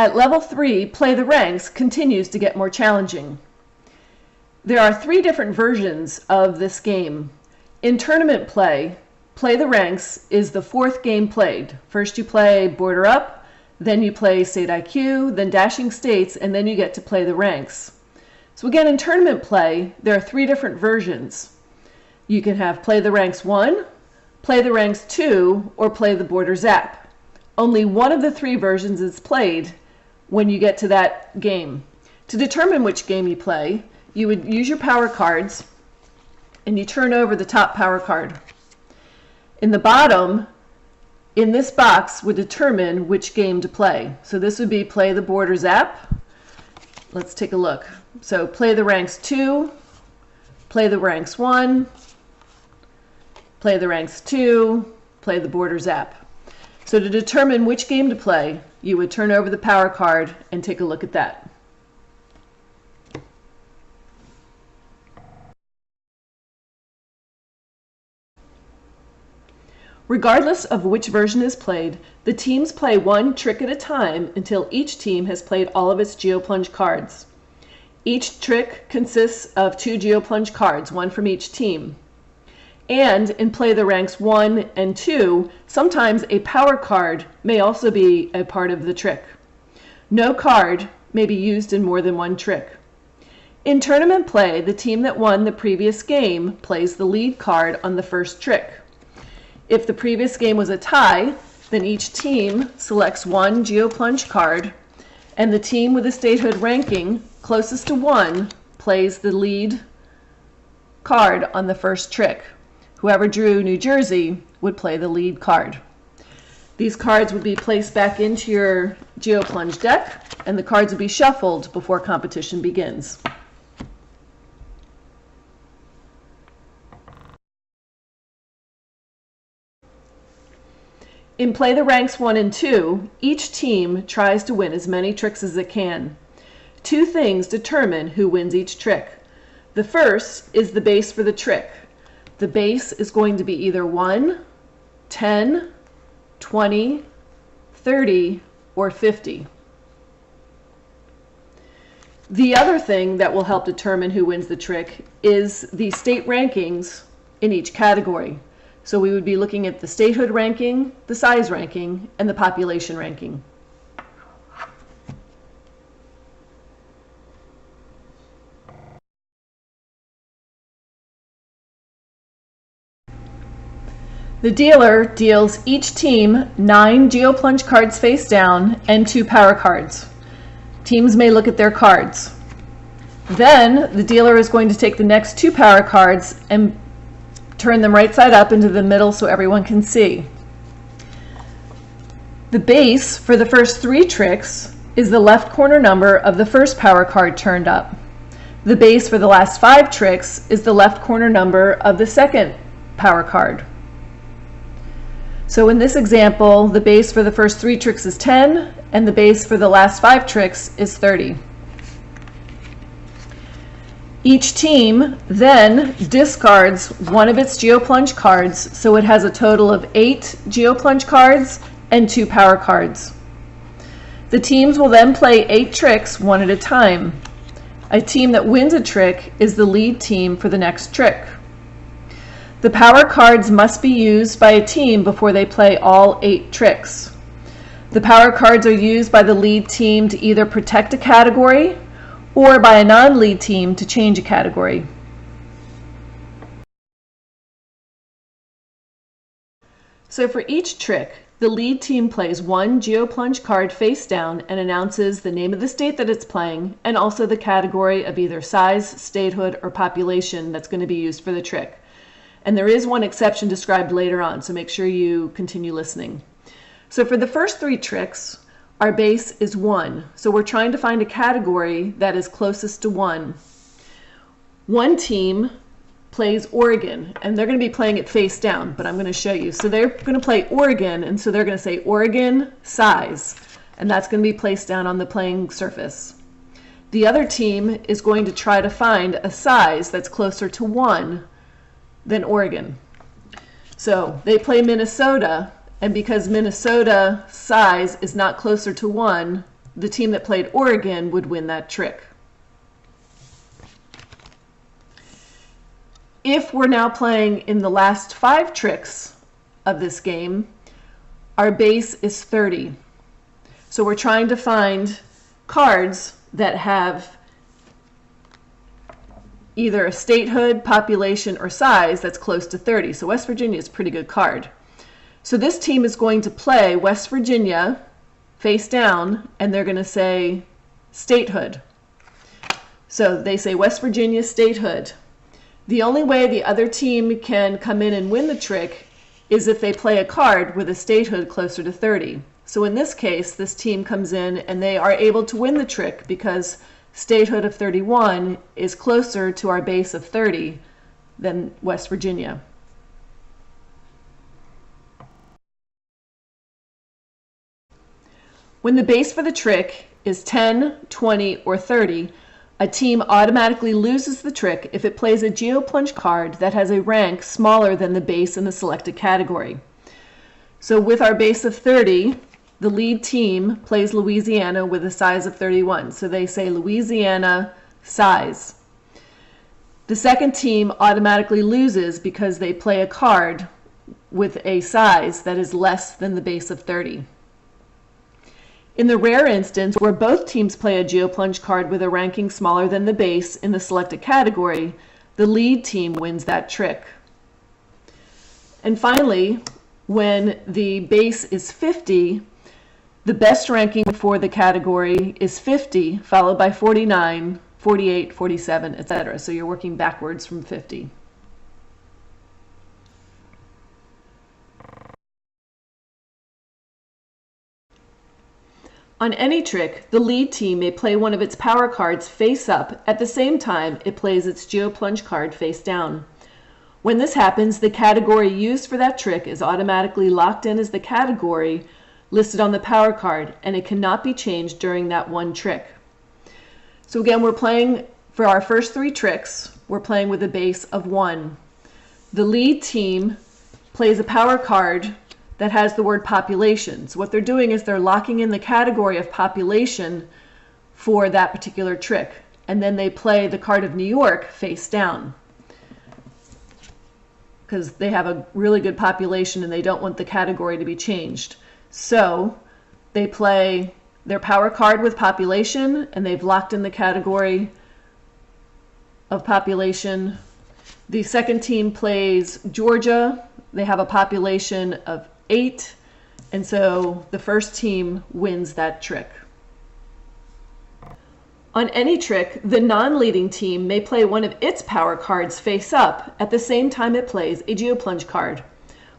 At level 3, Play the Ranks continues to get more challenging. There are 3 different versions of this game. In tournament play, Play the Ranks is the 4th game played. First you play Border Up, then you play State IQ, then Dashing States, and then you get to Play the Ranks. So again, in tournament play, there are 3 different versions. You can have Play the Ranks 1, Play the Ranks 2, or Play the Border Zap. Only one of the 3 versions is played when you get to that game. To determine which game you play, you would use your power cards and you turn over the top power card. In the bottom, in this box, would determine which game to play. So this would be Play the Border Zap. Let's take a look. So Play the Ranks 2, Play the Ranks 1, Play the Ranks 2, Play the Border Zap. So to determine which game to play, you would turn over the power card and take a look at that. Regardless of which version is played, the teams play one trick at a time until each team has played all of its GeoPlunge cards. Each trick consists of 2 GeoPlunge cards, one from each team. And in Play the Ranks 1 and 2, sometimes a power card may also be a part of the trick. No card may be used in more than one trick. In tournament play, the team that won the previous game plays the lead card on the first trick. If the previous game was a tie, then each team selects one GeoPlunge card, and the team with the statehood ranking closest to 1 plays the lead card on the first trick. Whoever drew New Jersey would play the lead card. These cards would be placed back into your GeoPlunge deck, and the cards would be shuffled before competition begins. In Play the Ranks 1 and 2, each team tries to win as many tricks as it can. 2 things determine who wins each trick. The first is the base for the trick. The base is going to be either 1, 10, 20, 30, or 50. The other thing that will help determine who wins the trick is the state rankings in each category. So we would be looking at the statehood ranking, the size ranking, and the population ranking. The dealer deals each team 9 GeoPlunge cards face down and 2 power cards. Teams may look at their cards. Then the dealer is going to take the next 2 power cards and turn them right side up into the middle so everyone can see. The base for the first 3 tricks is the left corner number of the first power card turned up. The base for the last 5 tricks is the left corner number of the second power card. So in this example, the base for the first 3 tricks is 10, and the base for the last 5 tricks is 30. Each team then discards one of its GeoPlunge cards, so it has a total of 8 GeoPlunge cards and 2 power cards. The teams will then play 8 tricks one at a time. A team that wins a trick is the lead team for the next trick. The power cards must be used by a team before they play all 8 tricks. The power cards are used by the lead team to either protect a category or by a non-lead team to change a category. So for each trick, the lead team plays one GeoPlunge card face down and announces the name of the state that it's playing and also the category of either size, statehood, or population that's going to be used for the trick. And there is one exception described later on, so make sure you continue listening. So for the first 3 tricks, our base is 1. So we're trying to find a category that is closest to 1. One team plays Oregon, and they're going to be playing it face down, but I'm going to show you. So they're going to play Oregon, and so they're going to say Oregon size, and that's going to be placed down on the playing surface. The other team is going to try to find a size that's closer to 1 than Oregon. So they play Minnesota, and because Minnesota size is not closer to 1 the team that played Oregon would win that trick. If we're now playing in the last 5 tricks of this game, our base is 30. So we're trying to find cards that have either a statehood, population, or size that's close to 30. So West Virginia is a pretty good card. So this team is going to play West Virginia face down, and they're going to say statehood. So they say West Virginia statehood. The only way the other team can come in and win the trick is if they play a card with a statehood closer to 30. So in this case, this team comes in and they are able to win the trick because statehood of 31 is closer to our base of 30 than West Virginia. When the base for the trick is 10, 20, or 30, a team automatically loses the trick if it plays a GeoPlunge card that has a rank smaller than the base in the selected category. So with our base of 30, the lead team plays Louisiana with a size of 31. So they say Louisiana size. The second team automatically loses because they play a card with a size that is less than the base of 30. In the rare instance where both teams play a GeoPlunge card with a ranking smaller than the base in the selected category, the lead team wins that trick. And finally, when the base is 50, the best ranking for the category is 50, followed by 49, 48, 47, etc. So you're working backwards from 50. On any trick, the lead team may play one of its power cards face up at the same time it plays its GeoPlunge card face down. When this happens, the category used for that trick is automatically locked in as the category listed on the power card, and it cannot be changed during that one trick. So again, we're playing for our first 3 tricks, we're playing with a base of 1. The lead team plays a power card that has the word population. So what they're doing is they're locking in the category of population for that particular trick. And then they play the card of New York face down because they have a really good population and they don't want the category to be changed. So they play their power card with population and they've locked in the category of population. The second team plays Georgia. They have a population of 8, and so the first team wins that trick. On any trick, the non-leading team may play one of its power cards face up at the same time it plays a GeoPlunge card.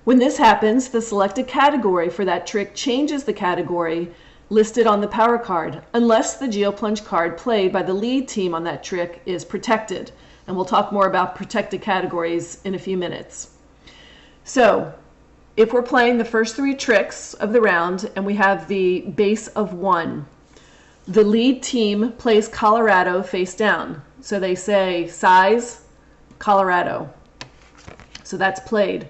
When this happens, the selected category for that trick changes the category listed on the power card, unless the GeoPlunge card played by the lead team on that trick is protected. And we'll talk more about protected categories in a few minutes. So, if we're playing the first 3 tricks of the round and we have the base of 1, the lead team plays Colorado face down. So they say size, Colorado. So that's played.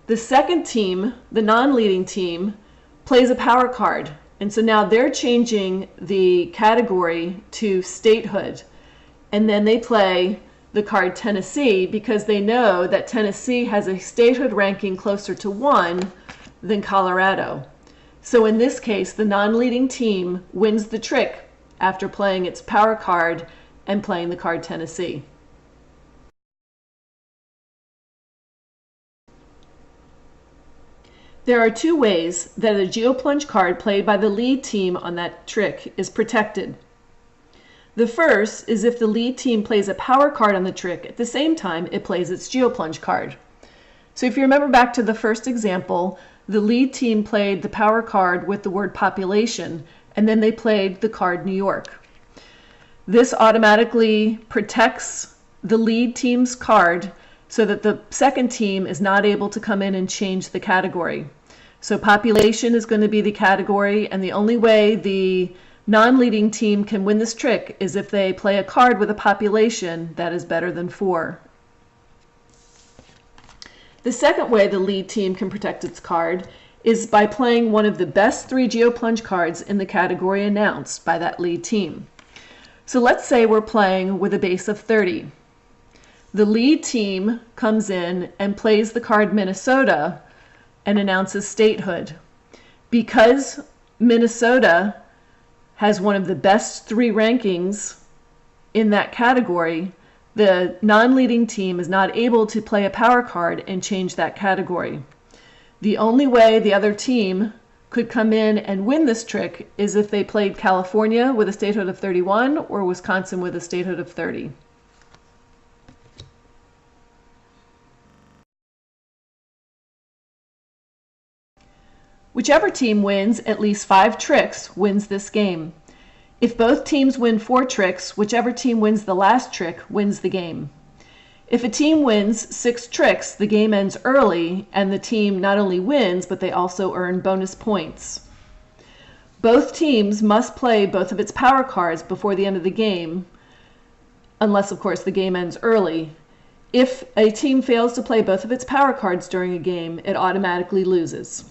The second team, the non-leading team, plays a power card. And so now they're changing the category to statehood. And then they play the card Tennessee because they know that Tennessee has a statehood ranking closer to 1 than Colorado. So in this case, the non-leading team wins the trick after playing its power card and playing the card Tennessee. There are 2 ways that a GeoPlunge card played by the lead team on that trick is protected. The first is if the lead team plays a power card on the trick at the same time it plays its GeoPlunge card. So if you remember back to the first example, the lead team played the power card with the word population, and then they played the card New York. This automatically protects the lead team's card so that the second team is not able to come in and change the category. So population is going to be the category, and the only way the non-leading team can win this trick is if they play a card with a population that is better than 4. The second way the lead team can protect its card is by playing one of the best 3 GeoPlunge cards in the category announced by that lead team. So let's say we're playing with a base of 30. The lead team comes in and plays the card Minnesota and announces statehood. Because Minnesota has one of the best 3 rankings in that category, the non-leading team is not able to play a power card and change that category. The only way the other team could come in and win this trick is if they played California with a statehood of 31 or Wisconsin with a statehood of 30. Whichever team wins at least 5 tricks wins this game. If both teams win 4 tricks, whichever team wins the last trick wins the game. If a team wins 6 tricks, the game ends early, and the team not only wins, but they also earn bonus points. Both teams must play both of its power cards before the end of the game, unless, of course, the game ends early. If a team fails to play both of its power cards during a game, it automatically loses.